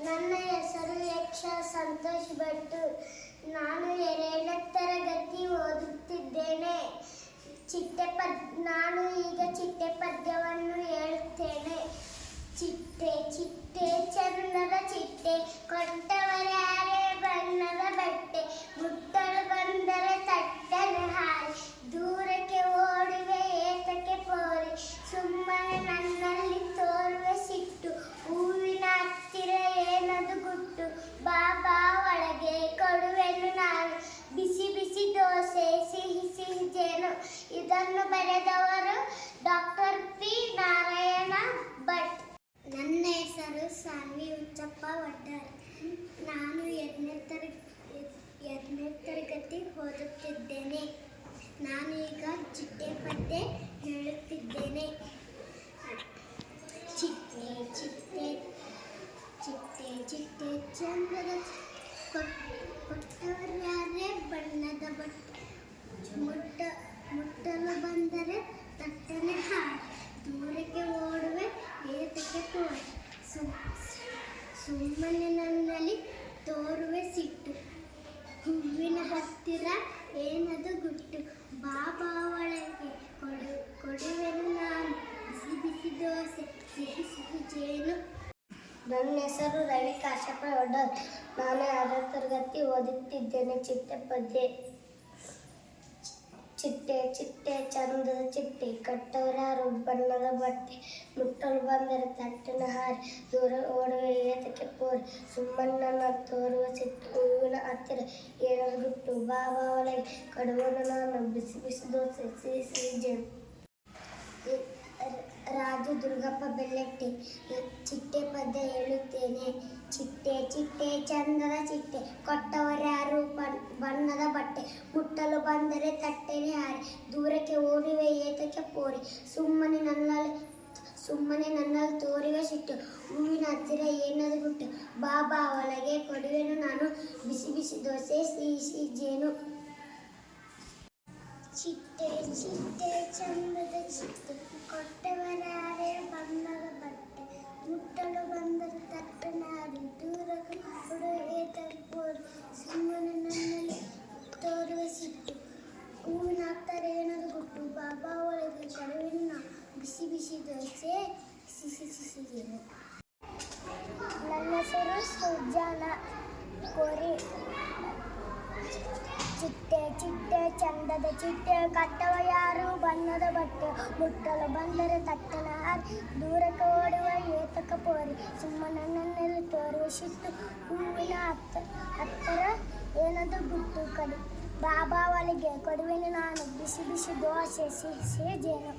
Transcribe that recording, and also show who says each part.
Speaker 1: ನನ್ನ ಹೆಸರು ಯಕ್ಷ ಸಂತೋಷ್ ಭಟ್. ನಾನು 2ನೇ ತರಗತಿ ಓದುತ್ತಿದ್ದೇನೆ. ನಾನು ಈಗ ಚಿಟ್ಟೆ ಪದ್ಯವನ್ನು ಹೇಳುತ್ತೇನೆ. ಚಿಟ್ಟೆ ಚಿಟ್ಟೆ ಚಂದದ ಚಿಟ್ಟೆ, ಕೊಟ್ಟವರ್ಯಾರೆ ಬಣ್ಣದ ಬಟ್ಟೆ, ಮುಟ್ಟಲು ಬಂದರೆ ತಟ್ಟನೆ ಹಾರಿ, ದೂರಕ್ಕೆ ಓಡುವೆ ಏತಕ್ಕೆ ಪೋರಿ, ಸುಮ್ಮನೆ ನನ್ನಲ್ಲಿ ತೋರುವೆ ಸಿಟ್ಟು, ಹೂವಿನ ಹತ್ತಿರ ಏನದು ಗುಟ್ಟು, ಬಾಬಾ ಒಳಗೆ ಕೊಡುವೆನು ನಾನು, ಬಿಸಿ ಬಿಸಿ ದೋಸೆ ಸಿಹಿ ಸಿಹಿ ಜೇನು. ಇದನ್ನು ಬರೆದವರು ಡಾಕ್ಟರ್ ಪಿ ನಾರಾಯಣ ಭಟ್. ನನ್ನ ಹೆಸರು ಸಾನ್ವಿ ಹುಚ್ಚಪ್ಪ ವಡ್ಡರ್. ನಾನು 2ನೇ ತರಗತಿ ಓದುತ್ತಿದ್ದೇನೆ. ನಾನು ಈಗ ಚಿಟ್ಟೆ ಪದ್ಯ ಹೇಳುತ್ತಿದ್ದೇನೆ. ಚಿಟ್ಟೆ ಚಿಟ್ಟೆ ಚಿಟ್ಟೆ ಚಿಟ್ಟೆ ಚಂದದ ಕೊಟ್ಟವರ್ಯಾರೆ ಬಣ್ಣದ ಬಟ್ಟೆ, ಮುಟ್ಟಲು ಬಂದರೆ ತಟ್ಟನೆ ಹಾರಿ, ದೂರಕ್ಕೆ ಓಡುವೆ ಏತಕ್ಕೆ ಪೋರಿ, ಸುಮ್ಮನೆ ನನ್ನಲ್ಲಿ ತೋರುವೆ ಸಿಟ್ಟು, ಹೂವಿನ ಹತ್ತಿರ ಏನದು ಗುಟ್ಟು, ಬಾಬಾ ಒಳಗೆ ಕೊಡುವೆನು ನಾನು, ಬಿಸಿ ಬಿಸಿ ದೋಸೆ ಸಿಹಿ ಸಿಹಿ ಜೇನು. ನನ್ನ ಹೆಸರು ರವಿ ಕಾಶ್ಯಪ ವಡ್ಡರ್. ನಾನು 6ನೇ ತರಗತಿ ಓದುತ್ತಿದ್ದೇನೆ. ಚಿಟ್ಟೆ ಪದ್ಯ. ಚಿಟ್ಟೆ ಚಿಟ್ಟೆ ಚಂದದ ಚಿಟ್ಟೆ, ಕಟ್ಟವರ್ಯಾರು ಬಣ್ಣದ ಬಟ್ಟೆ, ಮುಟ್ಟಲು ಬಂದರೆ ತಟ್ಟನೆ ಹಾರಿ, ದೂರ ಓಡುವೆ ಏತಕ್ಕೆ ಪೋರಿ, ಸುಮ್ಮನೆ ನನ್ನ ತೋರುವ ಸಿಟ್ಟು, ಹೂವಿನ ಹತ್ತಿರ ಏನದು ಗುಟ್ಟು, ಬಾಬಾ ಒಳಗೆ ಕೊಡುವೆನು ನಾನು, ಬಿಸಿ ಬಿಸಿ ದೋಸೆ ಸಿಹಿ ಸಿಹಿ ಜೇನು. ರಾಜು ದುರ್ಗಪ್ಪ ಬೆಳ್ಳಟ್ಟಿ. ಚಿಟ್ಟೆ ಪದ್ಯ ಹೇಳುತ್ತೇನೆ. ಚಿಟ್ಟೆ ಚಿಟ್ಟೆ ಚಂದದ ಚಿಟ್ಟೆ, ಕೊಟ್ಟವರ್ಯಾರು ಬಣ್ಣದ ಬಟ್ಟೆ, ಮುಟ್ಟಲು ಬಂದರೆ ತಟ್ಟನೆ ಹಾರಿ, ದೂರಕ್ಕೆ ಓಡುವೆ ಏತಕ್ಕೆ ಪೋರಿ, ಸುಮ್ಮನೆ ನನ್ನಲ್ಲಿ ತೋರಿವೆ ಸಿಟ್ಟು, ಹೂವಿನ ಹತ್ತಿರ ಏನದು ಗುಟ್ಟು, ಬಾಬಾ ಒಳಗೆ ಕೊಡುವೆನು ನಾನು, ಬಿಸಿ ಬಿಸಿ ದೋಸೆ ಸಿಹಿ ಸಿಹಿ ಜೇನು. ಚಿಟ್ಟೆ ಚಿಟ್ಟೆ ಚಂದದ ಚಿಟ್ಟೆ, ಕೊಟ್ಟವರ್ಯಾರೆ ಬಣ್ಣದ ಬಟ್ಟೆ, ಮುಟ್ಟಲು ಬಂದರೆ ತಟ್ಟನೆ ಹಾರಿ, ದೂರಕ್ಕೆ ಓಡುವೆ ಏತಕ್ಕೆ ಪೋರಿ, ಸುಮ್ಮನೆ ನನ್ನಲ್ಲಿ ತೋರುವೆ ಸಿಟ್ಟು, ಹೂವಿನ ಹತ್ತಿರ ಏನದು ಗುಟ್ಟು, ಬಾಬಾ ಒಳಗೆ ಕೊಡುವೆನು ನಾನು, ಬಿಸಿ ಬಿಸಿ ದೋಸೆ ಸಿಹಿ ಸಿಹಿ ಜೇನು. ನನ್ನ ಹೆಸರು ಸುಜಾನ ಕೋರಿ. ಚಿಟ್ಟೆ ಚಿಟ್ಟೆ ಚಂದದ ಚಿಟ್ಟೆ, ಕಟ್ಟವರ್ಯಾರು ಬಣ್ಣದ ಬಟ್ಟೆ, ಮುಟ್ಟಲು ಬಂದರೆ ತಟ್ಟನೆ ಹಾರಿ, ದೂರಕ್ಕೆ ಓಡುವ ಏತಕ್ಕೆ ಪೋರಿ, ಸುಮ್ಮನೆ ನನ್ನಲ್ಲಿ ತೋರುವ ಸಿಟ್ಟು, ಹೂವಿನ ಹತ್ತಿರ ಏನದು ಗುಟ್ಟು, ಬಾಬಾ ಒಳಗೆ ಕೊಡುವೆನು ನಾನು, ಬಿಸಿ ಬಿಸಿ ದೋಸೆ ಸಿಹಿ ಸಿಹಿ ಜೇನು.